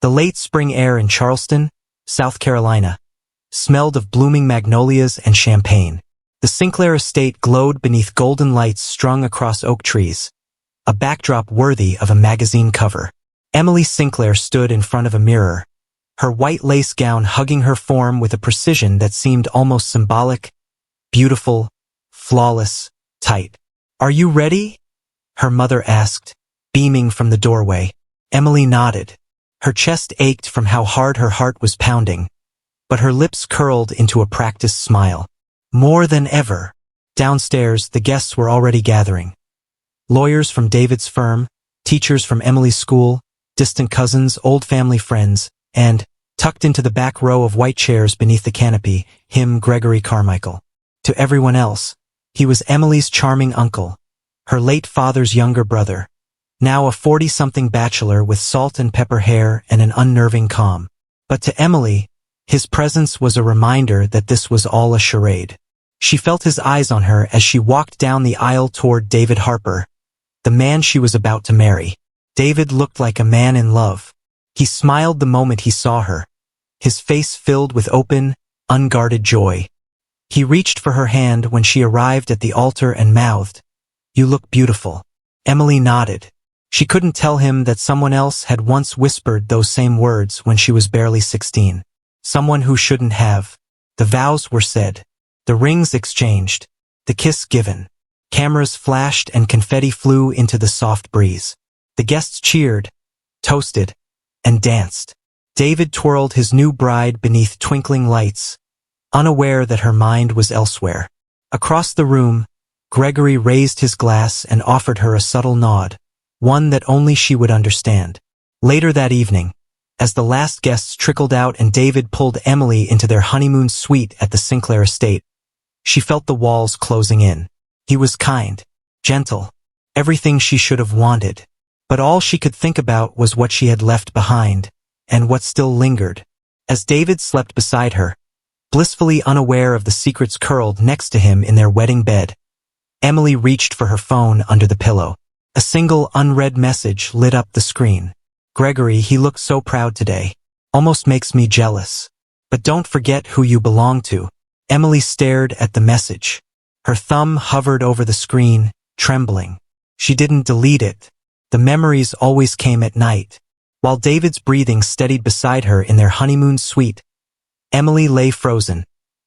The late spring air in Charleston, South Carolina, smelled of blooming magnolias and champagne. The Sinclair estate glowed beneath golden lights strung across oak trees, a backdrop worthy of a magazine cover. Emily Sinclair stood in front of a mirror, her white lace gown hugging her form with a precision that seemed almost symbolic, beautiful, flawless, tight. "Are you ready?" her mother asked, beaming from the doorway. Emily nodded. Her chest ached from how hard her heart was pounding, but her lips curled into a practiced smile. More than ever. Downstairs, the guests were already gathering. Lawyers from David's firm, teachers from Emily's school, distant cousins, old family friends, and, tucked into the back row of white chairs beneath the canopy, him, Gregory Carmichael. To everyone else, he was Emily's charming uncle, her late father's younger brother, now a 40-something bachelor with salt and pepper hair and an unnerving calm. But to Emily, his presence was a reminder that this was all a charade. She felt his eyes on her as she walked down the aisle toward David Harper, the man she was about to marry. David looked like a man in love. He smiled the moment he saw her, his face filled with open, unguarded joy. He reached for her hand when she arrived at the altar and mouthed, "You look beautiful." Emily nodded. She couldn't tell him that someone else had once whispered those same words when she was barely 16. Someone who shouldn't have. The vows were said. The rings exchanged. The kiss given. Cameras flashed and confetti flew into the soft breeze. The guests cheered, toasted, and danced. David twirled his new bride beneath twinkling lights, unaware that her mind was elsewhere. Across the room, Gregory raised his glass and offered her a subtle nod, one that only she would understand. Later that evening, as the last guests trickled out and David pulled Emily into their honeymoon suite at the Sinclair estate, she felt the walls closing in. He was kind, gentle, everything she should have wanted. But all she could think about was what she had left behind, and what still lingered. As David slept beside her, blissfully unaware of the secrets curled next to him in their wedding bed, Emily reached for her phone under the pillow. A single unread message lit up the screen. "Gregory, he looked so proud today. Almost makes me jealous. But don't forget who you belong to." Emily stared at the message. Her thumb hovered over the screen, trembling. She didn't delete it. The memories always came at night. While David's breathing steadied beside her in their honeymoon suite, Emily lay frozen,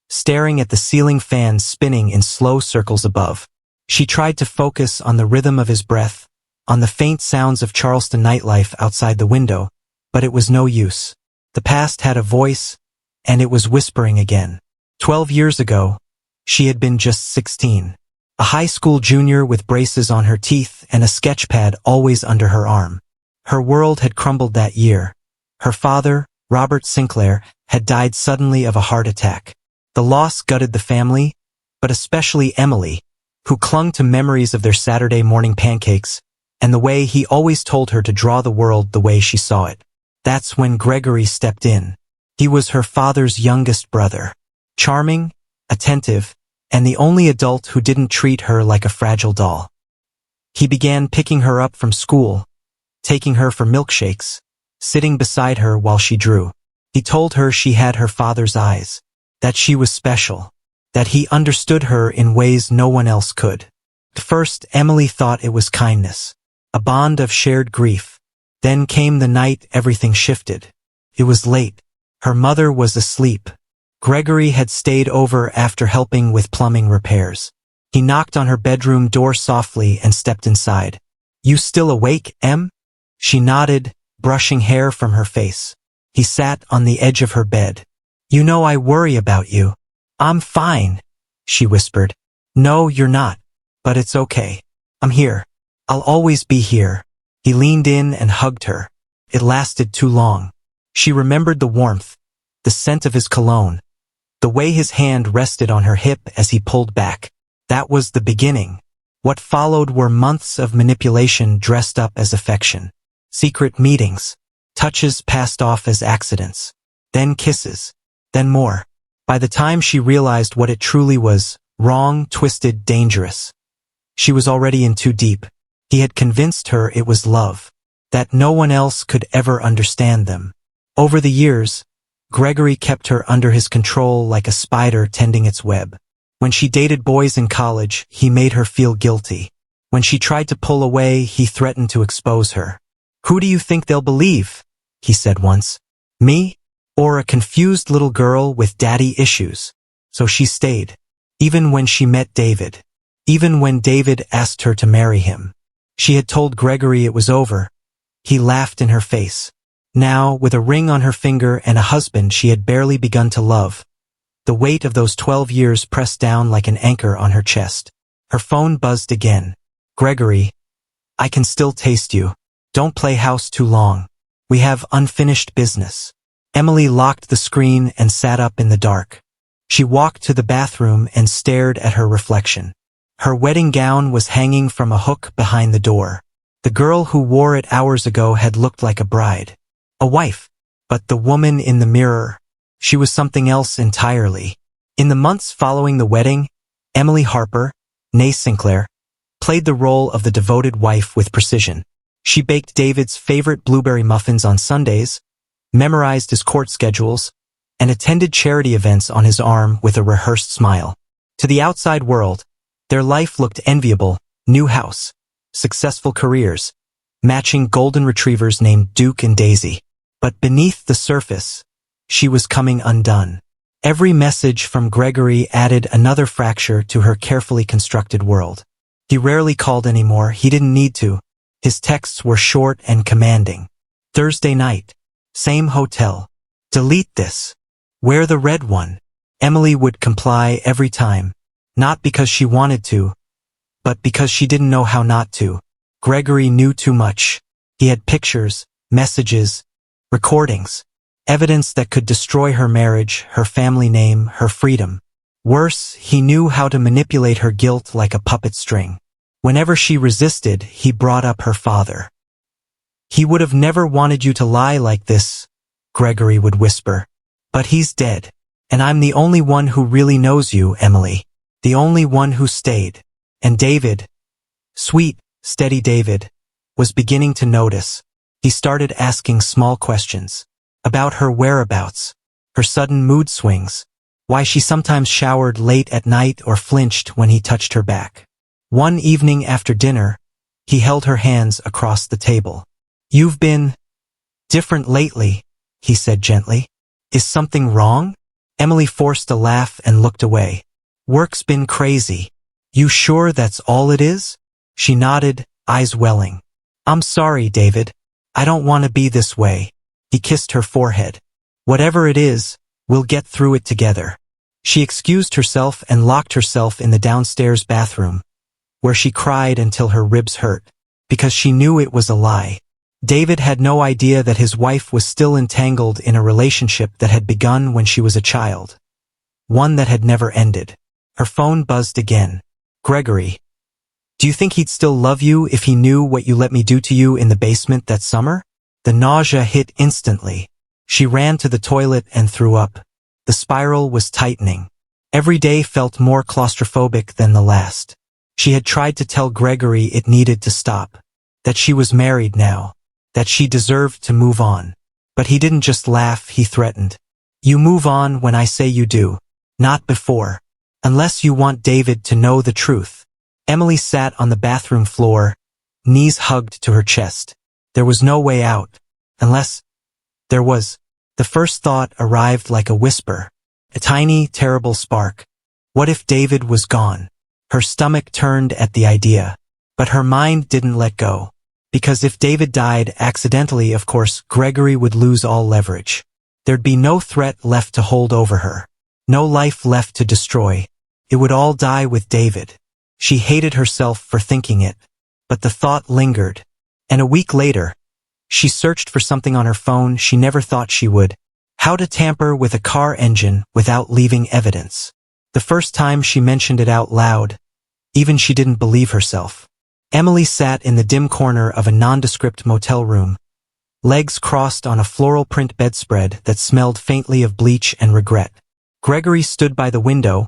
staring at the ceiling fan spinning in slow circles above. She tried to focus on the rhythm of his breath, on the faint sounds of Charleston nightlife outside the window, but it was no use. The past had a voice, and it was whispering again. 12 years ago, she had been just 16. A high school junior with braces on her teeth and a sketchpad always under her arm. Her world had crumbled that year. Her father, Robert Sinclair, had died suddenly of a heart attack. The loss gutted the family, but especially Emily, who clung to memories of their Saturday morning pancakes, and the way he always told her to draw the world the way she saw it. That's when Gregory stepped in. He was her father's youngest brother. Charming, attentive, and the only adult who didn't treat her like a fragile doll. He began picking her up from school, taking her for milkshakes, sitting beside her while she drew. He told her she had her father's eyes, that she was special, that he understood her in ways no one else could. At first, Emily thought it was kindness, a bond of shared grief. Then came the night everything shifted. It was late. Her mother was asleep. Gregory had stayed over after helping with plumbing repairs. He knocked on her bedroom door softly and stepped inside. "You still awake, Em?" She nodded, brushing hair from her face. He sat on the edge of her bed. "You know I worry about you." "I'm fine," she whispered. "No, you're not. But it's okay. I'm here. I'll always be here." He leaned in and hugged her. It lasted too long. She remembered the warmth, the scent of his cologne, the way his hand rested on her hip as he pulled back. That was the beginning. What followed were months of manipulation dressed up as affection. Secret meetings, touches passed off as accidents, then kisses, then more. By the time she realized what it truly was, wrong, twisted, dangerous, she was already in too deep. He had convinced her it was love, that no one else could ever understand them. Over the years, Gregory kept her under his control like a spider tending its web. When she dated boys in college, he made her feel guilty. When she tried to pull away, he threatened to expose her. "Who do you think they'll believe?" he said once. "Me? Or a confused little girl with daddy issues?" So she stayed. Even when she met David. Even when David asked her to marry him. She had told Gregory it was over. He laughed in her face. Now, with a ring on her finger and a husband she had barely begun to love, the weight of those 12 years pressed down like an anchor on her chest. Her phone buzzed again. "Gregory, I can still taste you. Don't play house too long. We have unfinished business." Emily locked the screen and sat up in the dark. She walked to the bathroom and stared at her reflection. Her wedding gown was hanging from a hook behind the door. The girl who wore it hours ago had looked like a bride. A wife. But the woman in the mirror, she was something else entirely. In the months following the wedding, Emily Harper, née Sinclair, played the role of the devoted wife with precision. She baked David's favorite blueberry muffins on Sundays, memorized his court schedules, and attended charity events on his arm with a rehearsed smile. To the outside world, their life looked enviable: new house, successful careers, matching golden retrievers named Duke and Daisy. But beneath the surface, she was coming undone. Every message from Gregory added another fracture to her carefully constructed world. He rarely called anymore. He didn't need to. His texts were short and commanding. "Thursday night. Same hotel. Delete this. Wear the red one." Emily would comply every time. Not because she wanted to, but because she didn't know how not to. Gregory knew too much. He had pictures, messages, recordings, evidence that could destroy her marriage, her family name, her freedom. Worse, he knew how to manipulate her guilt like a puppet string. Whenever she resisted, he brought up her father. "He would have never wanted you to lie like this," Gregory would whisper. "But he's dead. And I'm the only one who really knows you, Emily. The only one who stayed." And David, sweet, steady David, was beginning to notice. He started asking small questions. About her whereabouts, her sudden mood swings, why she sometimes showered late at night or flinched when he touched her back. One evening after dinner, he held her hands across the table. "You've been different lately," he said gently. "Is something wrong?" Emily forced a laugh and looked away. "Work's been crazy." "You sure that's all it is?" She nodded, eyes welling. "I'm sorry, David. I don't want to be this way." He kissed her forehead. "Whatever it is, we'll get through it together." She excused herself and locked herself in the downstairs bathroom, where she cried until her ribs hurt, because she knew it was a lie. David had no idea that his wife was still entangled in a relationship that had begun when she was a child. One that had never ended. Her phone buzzed again. "Gregory, do you think he'd still love you if he knew what you let me do to you in the basement that summer?" The nausea hit instantly. She ran to the toilet and threw up. The spiral was tightening. Every day felt more claustrophobic than the last. She had tried to tell Gregory it needed to stop. That she was married now. That she deserved to move on. But he didn't just laugh, he threatened. "You move on when I say you do. Not before. Unless you want David to know the truth." Emily sat on the bathroom floor, knees hugged to her chest. There was no way out. Unless there was. The first thought arrived like a whisper. A tiny, terrible spark. What if David was gone? Her stomach turned at the idea. But her mind didn't let go. Because if David died accidentally, of course, Gregory would lose all leverage. There'd be no threat left to hold over her. No life left to destroy. It would all die with David. She hated herself for thinking it. But the thought lingered. And a week later, she searched for something on her phone she never thought she would. How to tamper with a car engine without leaving evidence. The first time she mentioned it out loud, even she didn't believe herself. Emily sat in the dim corner of a nondescript motel room, legs crossed on a floral print bedspread that smelled faintly of bleach and regret. Gregory stood by the window,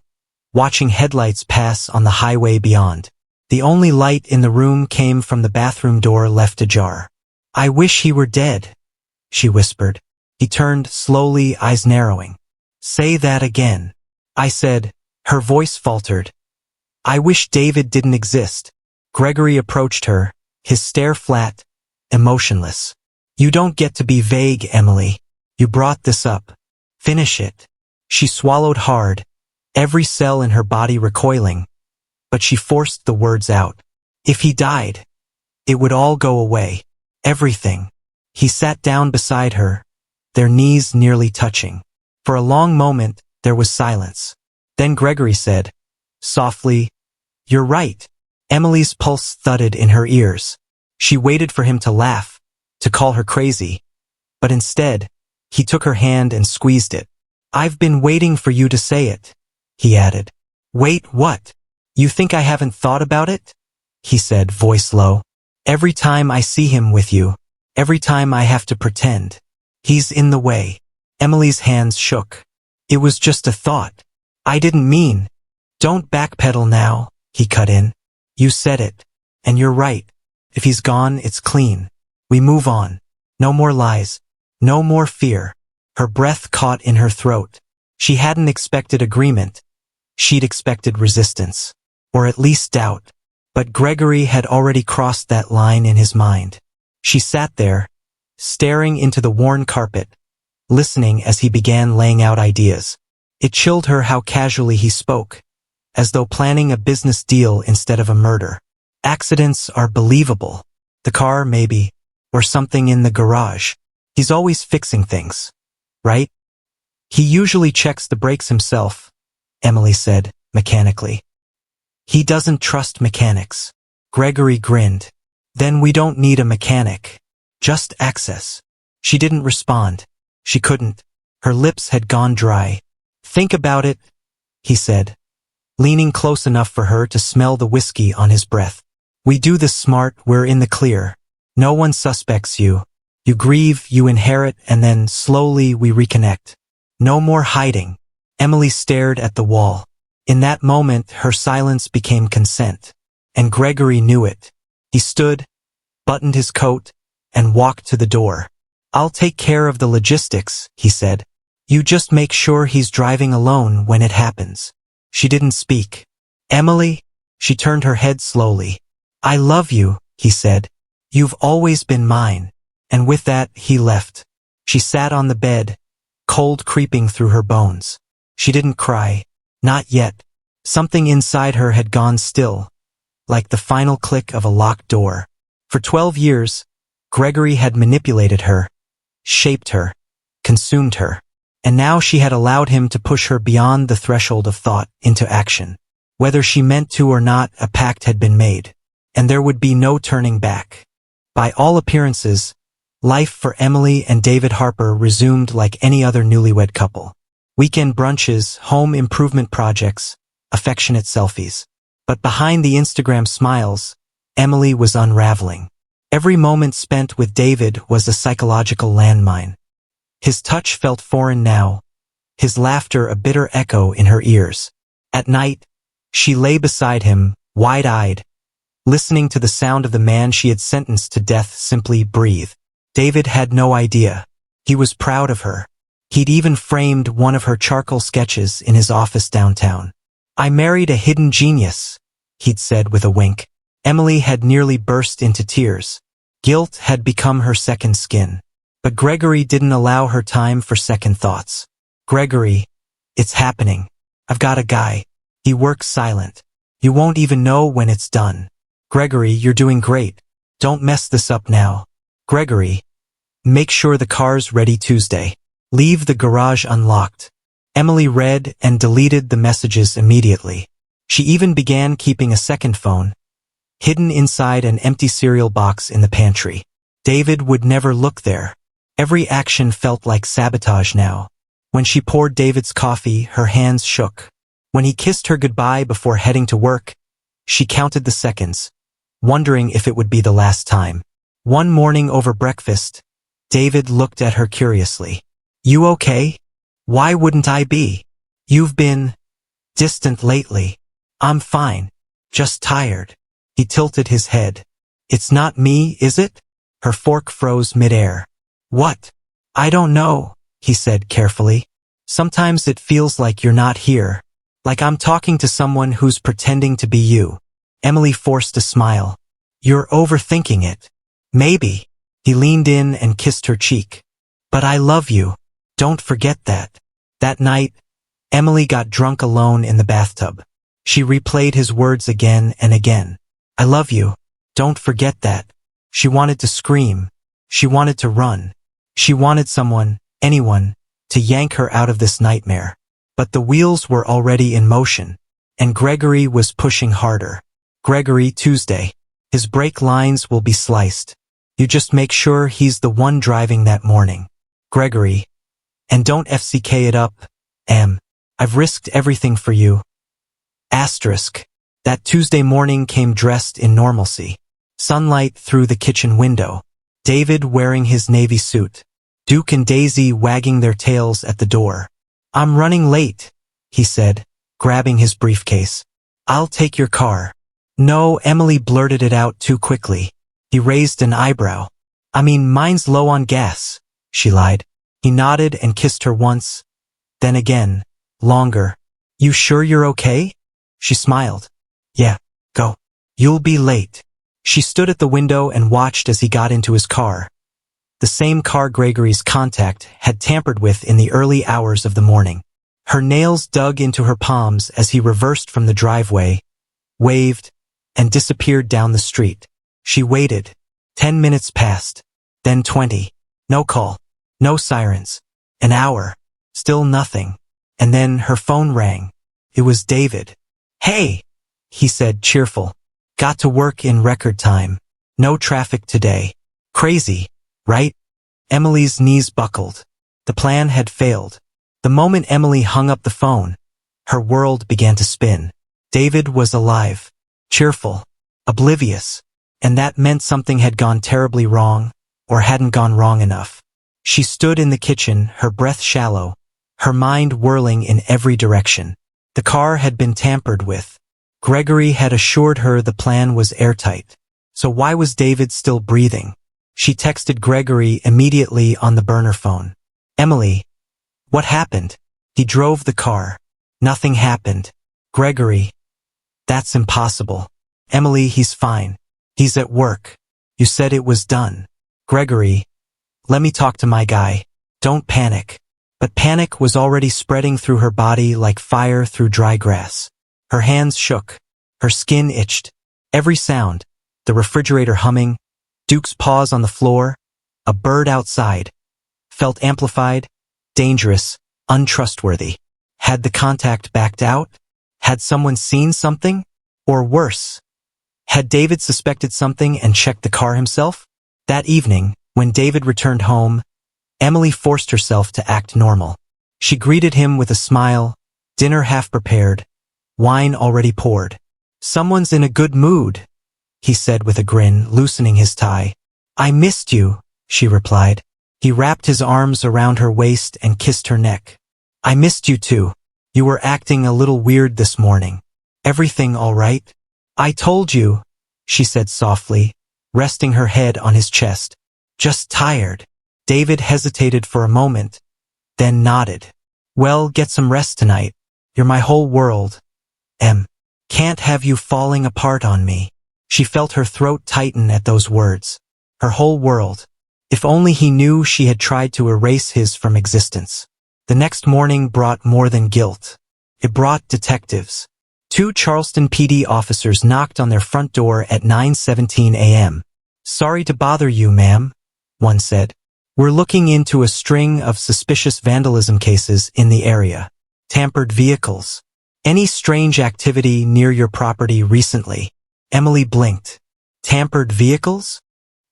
watching headlights pass on the highway beyond. The only light in the room came from the bathroom door left ajar. "I wish he were dead," she whispered. He turned slowly, eyes narrowing. Say that again. I said. Her voice faltered. I wish David didn't exist. Gregory approached her, his stare flat, emotionless. You don't get to be vague, Emily. You brought this up. Finish it. She swallowed hard, every cell in her body recoiling, but she forced the words out. If he died, it would all go away. Everything. He sat down beside her, their knees nearly touching. For a long moment, there was silence. Then Gregory said, softly, You're right. Emily's pulse thudded in her ears. She waited for him to laugh, to call her crazy. But instead, he took her hand and squeezed it. I've been waiting for you to say it, he added. Wait, what? You think I haven't thought about it? He said, voice low. Every time I see him with you, every time I have to pretend, he's in the way. Emily's hands shook. It was just a thought. I didn't mean. Don't backpedal now, he cut in. You said it. And you're right. If he's gone, it's clean. We move on. No more lies. No more fear. Her breath caught in her throat. She hadn't expected agreement. She'd expected resistance. Or at least doubt. But Gregory had already crossed that line in his mind. She sat there, staring into the worn carpet, listening as he began laying out ideas. It chilled her how casually he spoke, as though planning a business deal instead of a murder. Accidents are believable. The car, maybe, or something in the garage. He's always fixing things, right? He usually checks the brakes himself, Emily said, mechanically. He doesn't trust mechanics. Gregory grinned. Then we don't need a mechanic. Just access. She didn't respond. She couldn't. Her lips had gone dry. Think about it, he said, leaning close enough for her to smell the whiskey on his breath. We do this smart, we're in the clear. No one suspects you. You grieve, you inherit, and then slowly we reconnect. No more hiding. Emily stared at the wall. In that moment, her silence became consent. And Gregory knew it. He stood, buttoned his coat, and walked to the door. I'll take care of the logistics, he said. You just make sure he's driving alone when it happens. She didn't speak. Emily? She turned her head slowly. I love you, he said. You've always been mine. And with that, he left. She sat on the bed, cold creeping through her bones. She didn't cry. Not yet. Something inside her had gone still, like the final click of a locked door. For 12 years, Gregory had manipulated her, shaped her, consumed her. And now she had allowed him to push her beyond the threshold of thought into action. Whether she meant to or not, a pact had been made, and there would be no turning back. By all appearances, life for Emily and David Harper resumed like any other newlywed couple. Weekend brunches, home improvement projects, affectionate selfies. But behind the Instagram smiles, Emily was unraveling. Every moment spent with David was a psychological landmine. His touch felt foreign now, his laughter a bitter echo in her ears. At night, she lay beside him, wide-eyed, listening to the sound of the man she had sentenced to death simply breathe. David had no idea. He was proud of her. He'd even framed one of her charcoal sketches in his office downtown. I married a hidden genius, he'd said with a wink. Emily had nearly burst into tears. Guilt had become her second skin. But Gregory didn't allow her time for second thoughts. Gregory, it's happening. I've got a guy. He works silent. You won't even know when it's done. Gregory, you're doing great. Don't mess this up now. Gregory, make sure the car's ready Tuesday. Leave the garage unlocked. Emily read and deleted the messages immediately. She even began keeping a second phone, hidden inside an empty cereal box in the pantry. David would never look there. Every action felt like sabotage now. When she poured David's coffee, her hands shook. When he kissed her goodbye before heading to work, she counted the seconds, wondering if it would be the last time. One morning over breakfast, David looked at her curiously. You okay? Why wouldn't I be? You've been distant lately. I'm fine. Just tired. He tilted his head. It's not me, is it? Her fork froze midair. What? I don't know, he said carefully. Sometimes it feels like you're not here. Like I'm talking to someone who's pretending to be you. Emily forced a smile. You're overthinking it. Maybe. He leaned in and kissed her cheek. But I love you. Don't forget that. That night, Emily got drunk alone in the bathtub. She replayed his words again and again. I love you. Don't forget that. She wanted to scream. She wanted to run. She wanted someone, anyone, to yank her out of this nightmare. But the wheels were already in motion, and Gregory was pushing harder. Gregory, Tuesday. His brake lines will be sliced. You just make sure he's the one driving that morning. Gregory. And don't FCK it up, Em. I've risked everything for you. Asterisk. That Tuesday morning came dressed in normalcy. Sunlight through the kitchen window. David wearing his navy suit. Duke and Daisy wagging their tails at the door. I'm running late, he said, grabbing his briefcase. I'll take your car. No, Emily blurted it out too quickly. He raised an eyebrow. I mean, mine's low on gas, she lied. He nodded and kissed her once. Then again, longer. You sure you're okay? She smiled. Yeah, go. You'll be late. She stood at the window and watched as he got into his car. The same car Gregory's contact had tampered with in the early hours of the morning. Her nails dug into her palms as he reversed from the driveway, waved, and disappeared down the street. She waited. 10 minutes passed. Then 20. No call. No sirens. An hour. Still nothing. And then her phone rang. It was David. Hey, he said, cheerful. Got to work in record time. No traffic today. Crazy, right? Emily's knees buckled. The plan had failed. The moment Emily hung up the phone, her world began to spin. David was alive, cheerful, oblivious, and that meant something had gone terribly wrong, or hadn't gone wrong enough. She stood in the kitchen, her breath shallow, her mind whirling in every direction. The car had been tampered with. Gregory had assured her the plan was airtight. So why was David still breathing? She texted Gregory immediately on the burner phone. Emily, what happened? He drove the car. Nothing happened. Gregory, that's impossible. Emily, he's fine. He's at work. You said it was done. Gregory, let me talk to my guy. Don't panic. But panic was already spreading through her body like fire through dry grass. Her hands shook. Her skin itched. Every sound, the refrigerator humming, Duke's paws on the floor, a bird outside, felt amplified, dangerous, untrustworthy. Had the contact backed out? Had someone seen something? Or worse, had David suspected something and checked the car himself? That evening, when David returned home, Emily forced herself to act normal. She greeted him with a smile, dinner half prepared, wine already poured. Someone's in a good mood, he said with a grin, loosening his tie. I missed you, she replied. He wrapped his arms around her waist and kissed her neck. I missed you too. You were acting a little weird this morning. Everything all right? I told you, she said softly, resting her head on his chest. Just tired. David hesitated for a moment, then nodded. Well, get some rest tonight. You're my whole world. Can't have you falling apart on me. She felt her throat tighten at those words. Her whole world. If only he knew she had tried to erase his from existence. The next morning brought more than guilt. It brought detectives. 2 Charleston PD officers knocked on their front door at 9:17 a.m. Sorry to bother you, ma'am, one said. We're looking into a string of suspicious vandalism cases in the area. Tampered vehicles. Any strange activity near your property recently? Emily blinked. Tampered vehicles?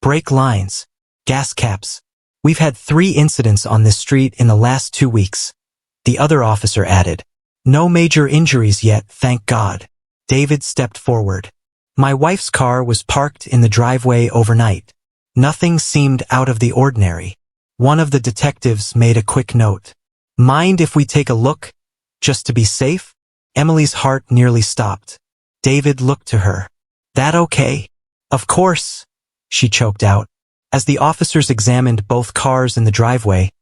Brake lines. Gas caps. We've had 3 incidents on this street in the last 2 weeks. The other officer added. No major injuries yet, thank God. David stepped forward. My wife's car was parked in the driveway overnight. Nothing seemed out of the ordinary. One of the detectives made a quick note. Mind if we take a look? Just to be safe? Emily's heart nearly stopped. David looked to her. That okay? Of course, she choked out. As the officers examined both cars in the driveway,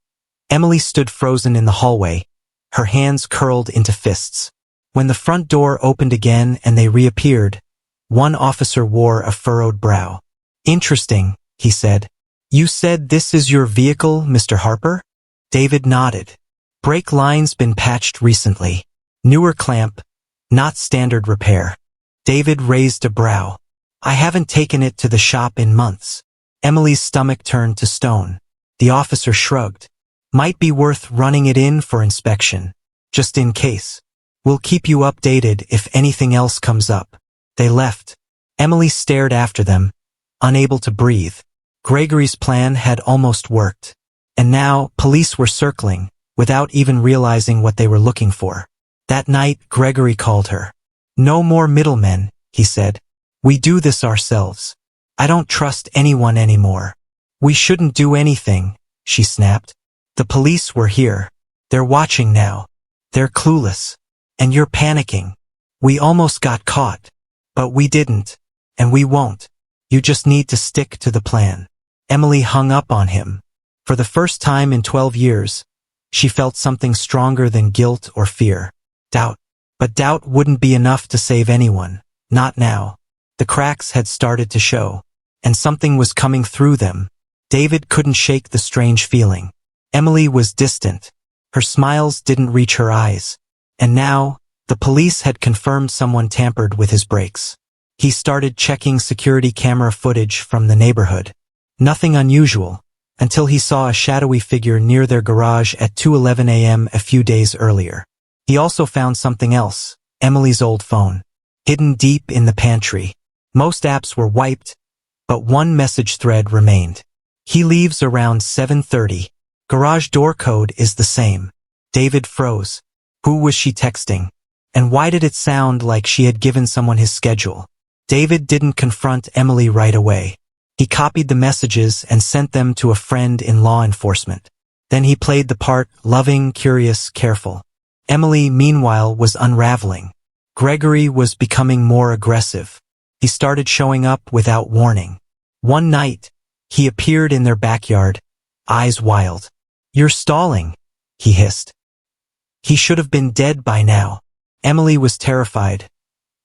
Emily stood frozen in the hallway, her hands curled into fists. When the front door opened again and they reappeared, one officer wore a furrowed brow. "Interesting," he said. "You said this is your vehicle, Mr. Harper?" David nodded. "Brake line's been patched recently. Newer clamp, not standard repair." David raised a brow. "I haven't taken it to the shop in months." Emily's stomach turned to stone. The officer shrugged. "Might be worth running it in for inspection, just in case. We'll keep you updated if anything else comes up." They left. Emily stared after them, unable to breathe. Gregory's plan had almost worked. And now, police were circling, without even realizing what they were looking for. That night, Gregory called her. "No more middlemen," he said. "We do this ourselves. I don't trust anyone anymore." "We shouldn't do anything," she snapped. "The police were here. They're watching now. They're clueless. And you're panicking. We almost got caught. But we didn't. And we won't. You just need to stick to the plan." Emily hung up on him. For the first time in 12 years, she felt something stronger than guilt or fear. Doubt. But doubt wouldn't be enough to save anyone. Not now. The cracks had started to show. And something was coming through them. David couldn't shake the strange feeling. Emily was distant. Her smiles didn't reach her eyes. And now, the police had confirmed someone tampered with his brakes. He started checking security camera footage from the neighborhood. Nothing unusual, until he saw a shadowy figure near their garage at 2:11 a.m. a few days earlier. He also found something else, Emily's old phone, hidden deep in the pantry. Most apps were wiped, but one message thread remained. "He leaves around 7:30. Garage door code is the same." David froze. Who was she texting? And why did it sound like she had given someone his schedule? David didn't confront Emily right away. He copied the messages and sent them to a friend in law enforcement. Then he played the part, loving, curious, careful. Emily, meanwhile, was unraveling. Gregory was becoming more aggressive. He started showing up without warning. One night, he appeared in their backyard, eyes wild. "You're stalling," he hissed. He should have been dead by now. Emily was terrified.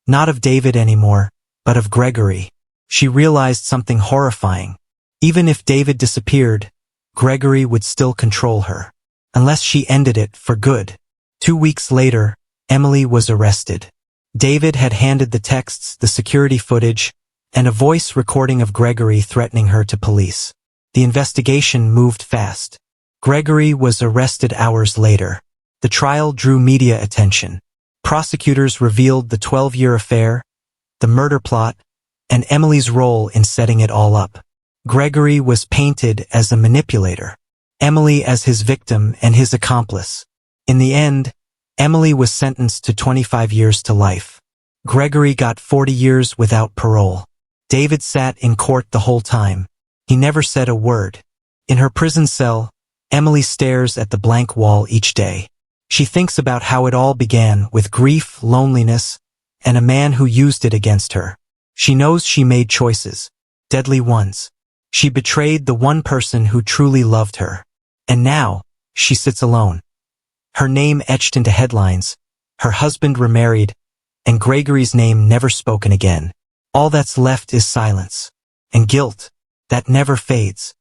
Not of David anymore, but of Gregory. She realized something horrifying. Even if David disappeared, Gregory would still control her. Unless she ended it for good. 2 weeks later, Emily was arrested. David had handed the texts, the security footage, and a voice recording of Gregory threatening her to police. The investigation moved fast. Gregory was arrested hours later. The trial drew media attention. Prosecutors revealed the 12-year affair, the murder plot, and Emily's role in setting it all up. Gregory was painted as a manipulator, Emily as his victim and his accomplice. In the end, Emily was sentenced to 25 years to life. Gregory got 40 years without parole. David sat in court the whole time. He never said a word. In her prison cell, Emily stares at the blank wall each day. She thinks about how it all began with grief, loneliness, and a man who used it against her. She knows she made choices, deadly ones. She betrayed the one person who truly loved her. And now, she sits alone. Her name etched into headlines, her husband remarried, and Gregory's name never spoken again. All that's left is silence. And guilt, that never fades.